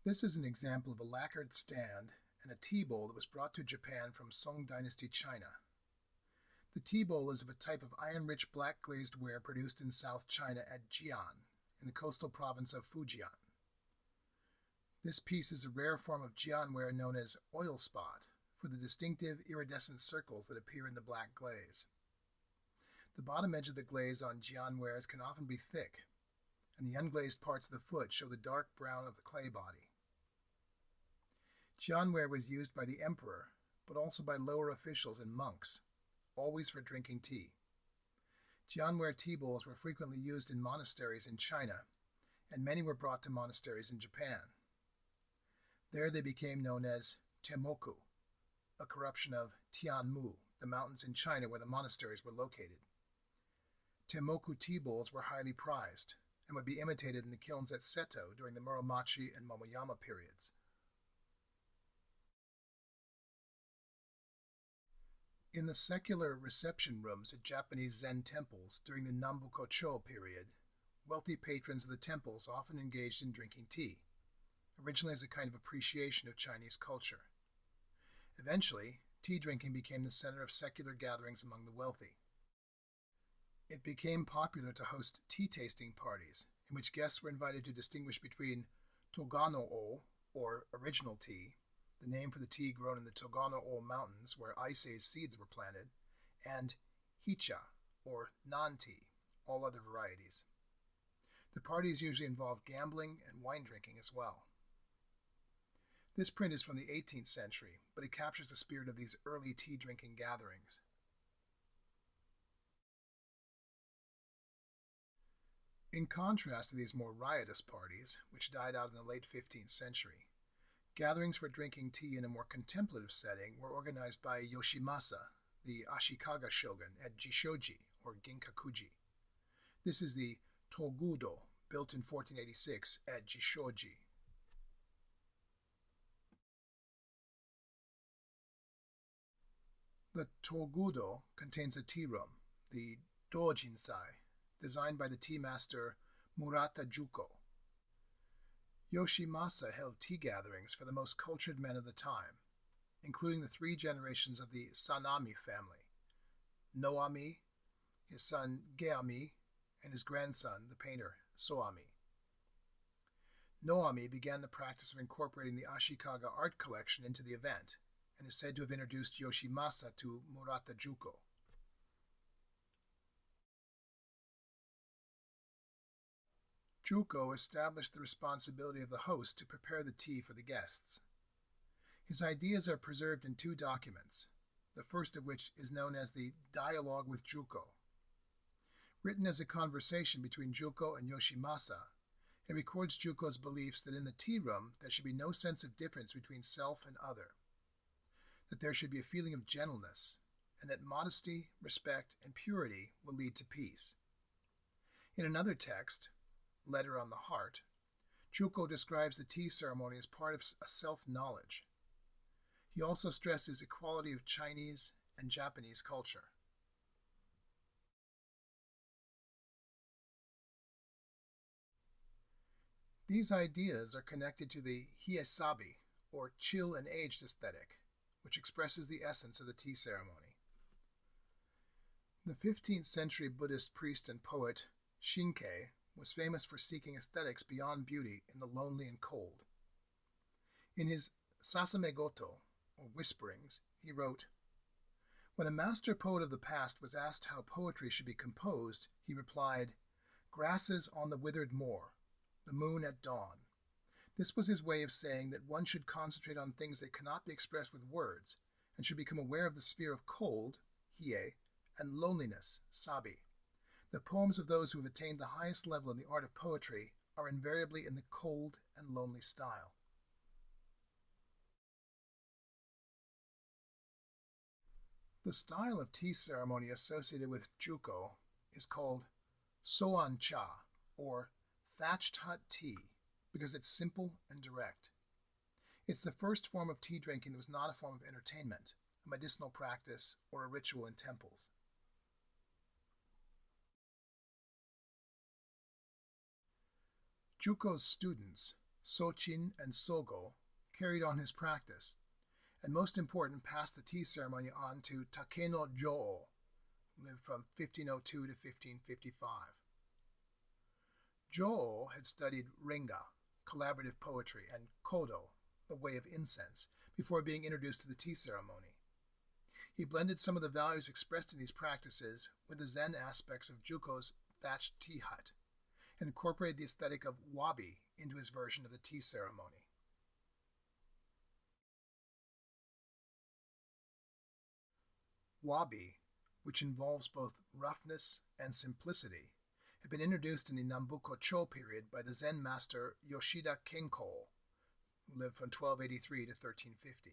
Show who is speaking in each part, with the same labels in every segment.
Speaker 1: This is an example of a lacquered stand and a tea bowl that was brought to Japan from Song Dynasty China. The tea bowl is of a type of iron-rich black glazed ware produced in South China at Jian, in the coastal province of Fujian. This piece is a rare form of Jian ware known as oil spot, for the distinctive iridescent circles that appear in the black glaze. The bottom edge of the glaze on Jian wares can often be thick, and the unglazed parts of the foot show the dark brown of the clay body. Jian ware was used by the emperor, but also by lower officials and monks, always for drinking tea. Jian ware tea bowls were frequently used in monasteries in China, and many were brought to monasteries in Japan. There they became known as Temoku, a corruption of Tianmu, the mountains in China where the monasteries were located. Temoku tea bowls were highly prized, and would be imitated in the kilns at Seto during the Muromachi and Momoyama periods. In the secular reception rooms at Japanese Zen temples during the Nambuko-cho period, wealthy patrons of the temples often engaged in drinking tea, originally as a kind of appreciation of Chinese culture. Eventually, tea drinking became the center of secular gatherings among the wealthy. It became popular to host tea-tasting parties, in which guests were invited to distinguish between Togano-o, or original tea, the name for the tea grown in the Togano-o Mountains where Icé's seeds were planted, and Hicha, or non-tea, all other varieties. The parties usually involved gambling and wine drinking as well. This print is from the 18th century, but it captures the spirit of these early tea-drinking gatherings. In contrast to these more riotous parties, which died out in the late 15th century, gatherings for drinking tea in a more contemplative setting were organized by Yoshimasa, the Ashikaga shogun at Jishoji, or Ginkakuji. This is the Togudo, built in 1486 at Jishoji. The Togudo contains a tea room, the Dojinsai, designed by the tea master Murata Juko. Yoshimasa held tea gatherings for the most cultured men of the time, including the three generations of the Sanami family, Noami, his son Geami, and his grandson, the painter Soami. Noami began the practice of incorporating the Ashikaga art collection into the event, and is said to have introduced Yoshimasa to Murata Juko. Juko established the responsibility of the host to prepare the tea for the guests. His ideas are preserved in two documents, the first of which is known as the Dialogue with Juko. Written as a conversation between Juko and Yoshimasa, it records Juko's beliefs that in the tea room there should be no sense of difference between self and other, that there should be a feeling of gentleness, and that modesty, respect, and purity will lead to peace. In another text, Letter on the Heart, Juko describes the tea ceremony as part of a self-knowledge. He also stresses equality of Chinese and Japanese culture. These ideas are connected to the hiesabi, or chill and aged aesthetic, which expresses the essence of the tea ceremony. The 15th century Buddhist priest and poet Shinkei was famous for seeking aesthetics beyond beauty in the lonely and cold. In his Sasame Goto, or Whisperings, he wrote, "When a master poet of the past was asked how poetry should be composed, he replied, 'Grasses on the withered moor, the moon at dawn.' This was his way of saying that one should concentrate on things that cannot be expressed with words, and should become aware of the sphere of cold, hie, and loneliness, sabi. The poems of those who have attained the highest level in the art of poetry are invariably in the cold and lonely style." The style of tea ceremony associated with Juko is called Soan Cha, or thatched hut tea, because it's simple and direct. It's the first form of tea drinking that was not a form of entertainment, a medicinal practice, or a ritual in temples. Juko's students, Sochin and Sogo carried on his practice, and most important, passed the tea ceremony on to Takeno Joho, who lived from 1502 to 1555. Joho had studied Renga, collaborative poetry, and Kodo, the way of incense, before being introduced to the tea ceremony. He blended some of the values expressed in these practices with the Zen aspects of Juko's thatched tea hut, and incorporated the aesthetic of wabi into his version of the tea ceremony. Wabi, which involves both roughness and simplicity, had been introduced in the Nambuko-cho period by the Zen master Yoshida Kenko, who lived from 1283 to 1350.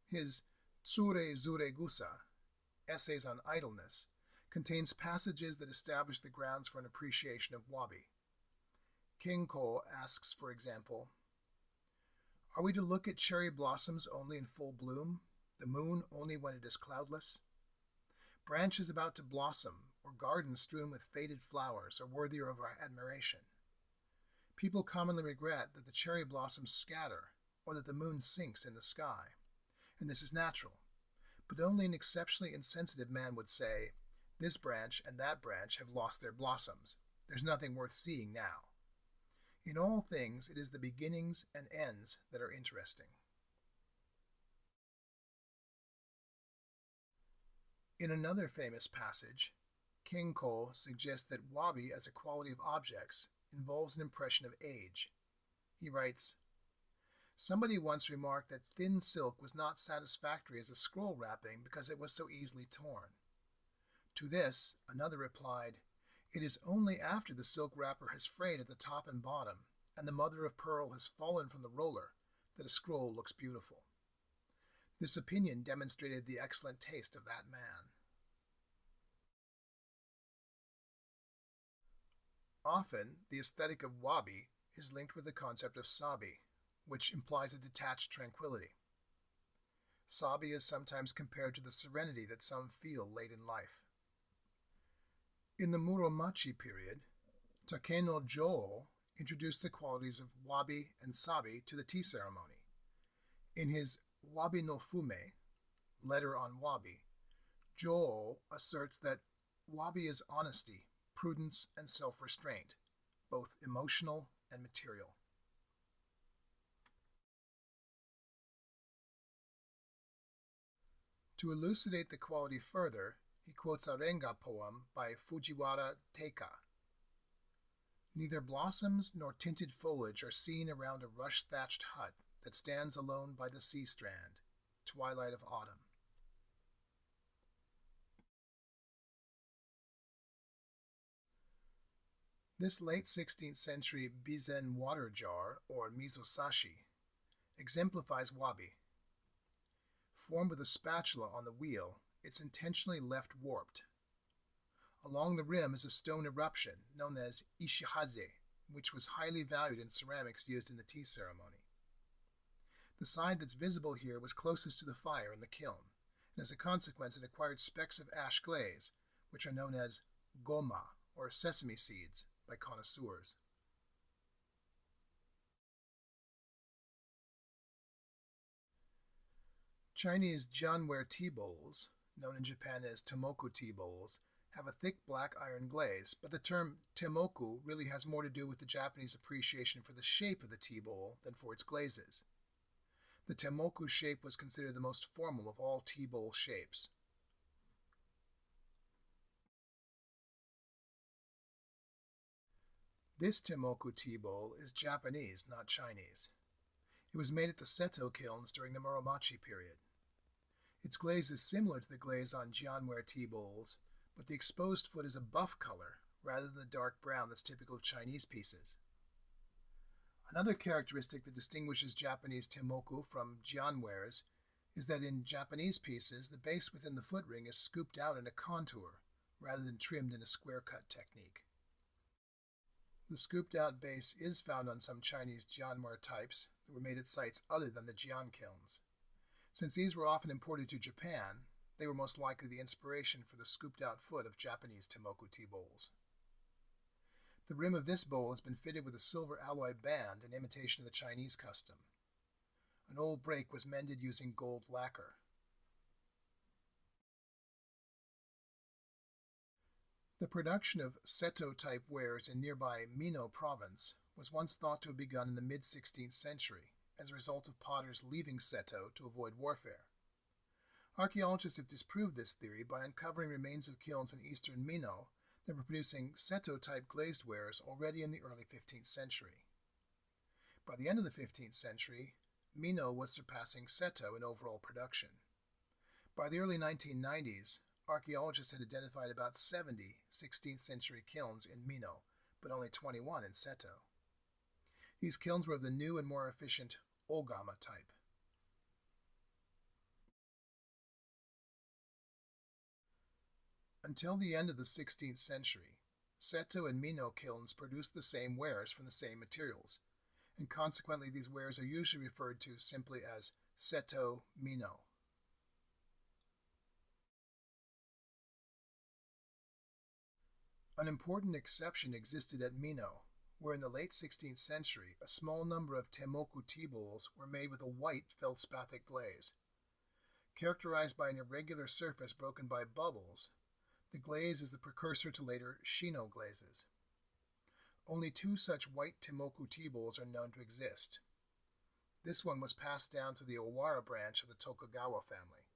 Speaker 1: His Tsure Zure Gusa, Essays on Idleness, contains passages that establish the grounds for an appreciation of wabi. Kenko asks, for example, "Are we to look at cherry blossoms only in full bloom, the moon only when it is cloudless? Branches about to blossom, or gardens strewn with faded flowers, are worthier of our admiration. People commonly regret that the cherry blossoms scatter, or that the moon sinks in the sky, and this is natural, but only an exceptionally insensitive man would say, 'This branch and that branch have lost their blossoms. There's nothing worth seeing now.' In all things, it is the beginnings and ends that are interesting." In another famous passage, Kenko suggests that wabi as a quality of objects involves an impression of age. He writes, "Somebody once remarked that thin silk was not satisfactory as a scroll wrapping because it was so easily torn. To this, another replied, 'It is only after the silk wrapper has frayed at the top and bottom, and the mother of pearl has fallen from the roller, that a scroll looks beautiful.' This opinion demonstrated the excellent taste of that man." Often, the aesthetic of wabi is linked with the concept of sabi, which implies a detached tranquility. Sabi is sometimes compared to the serenity that some feel late in life. In the Muromachi period, Takeno Joho introduced the qualities of wabi and sabi to the tea ceremony. In his Wabi no Fume, Letter on Wabi, Joho asserts that wabi is honesty, prudence, and self-restraint, both emotional and material. To elucidate the quality further, he quotes a Renga poem by Fujiwara Teika. "Neither blossoms nor tinted foliage are seen around a rush-thatched hut that stands alone by the sea strand, twilight of autumn." This late 16th century Bizen water jar, or mizosashi, exemplifies wabi. Formed with a spatula on the wheel, it's intentionally left warped. Along the rim is a stone eruption known as ishihaze, which was highly valued in ceramics used in the tea ceremony. The side that's visible here was closest to the fire in the kiln, and as a consequence it acquired specks of ash glaze, which are known as goma, or sesame seeds, by connoisseurs. Chinese jianware tea bowls, known in Japan as temoku tea bowls, have a thick black iron glaze, but the term temoku really has more to do with the Japanese appreciation for the shape of the tea bowl than for its glazes. The temoku shape was considered the most formal of all tea bowl shapes. This temoku tea bowl is Japanese, not Chinese. It was made at the Seto kilns during the Muromachi period. Its glaze is similar to the glaze on jianware tea bowls, but the exposed foot is a buff color rather than the dark brown that's typical of Chinese pieces. Another characteristic that distinguishes Japanese temoku from jianwares is that in Japanese pieces, the base within the foot ring is scooped out in a contour rather than trimmed in a square cut technique. The scooped out base is found on some Chinese jianware types that were made at sites other than the jian kilns. Since these were often imported to Japan, they were most likely the inspiration for the scooped out foot of Japanese temoku tea bowls. The rim of this bowl has been fitted with a silver alloy band in imitation of the Chinese custom. An old break was mended using gold lacquer. The production of Seto-type wares in nearby Mino province was once thought to have begun in the mid-16th century as a result of potters leaving Seto to avoid warfare. Archaeologists have disproved this theory by uncovering remains of kilns in eastern Mino that were producing Seto-type glazed wares already in the early 15th century. By the end of the 15th century, Mino was surpassing Seto in overall production. By the early 1990s, archaeologists had identified about 70 16th century kilns in Mino, but only 21 in Seto. These kilns were of the new and more efficient Ogama type. Until the end of the 16th century, Seto and Mino kilns produced the same wares from the same materials, and consequently these wares are usually referred to simply as Seto Mino. An important exception existed at Mino, where in the late 16th century a small number of temoku tea bowls were made with a white feldspathic glaze. Characterized by an irregular surface broken by bubbles, the glaze is the precursor to later Shino glazes. Only 2 such white temoku tea bowls are known to exist. This one was passed down to the Owara branch of the Tokugawa family.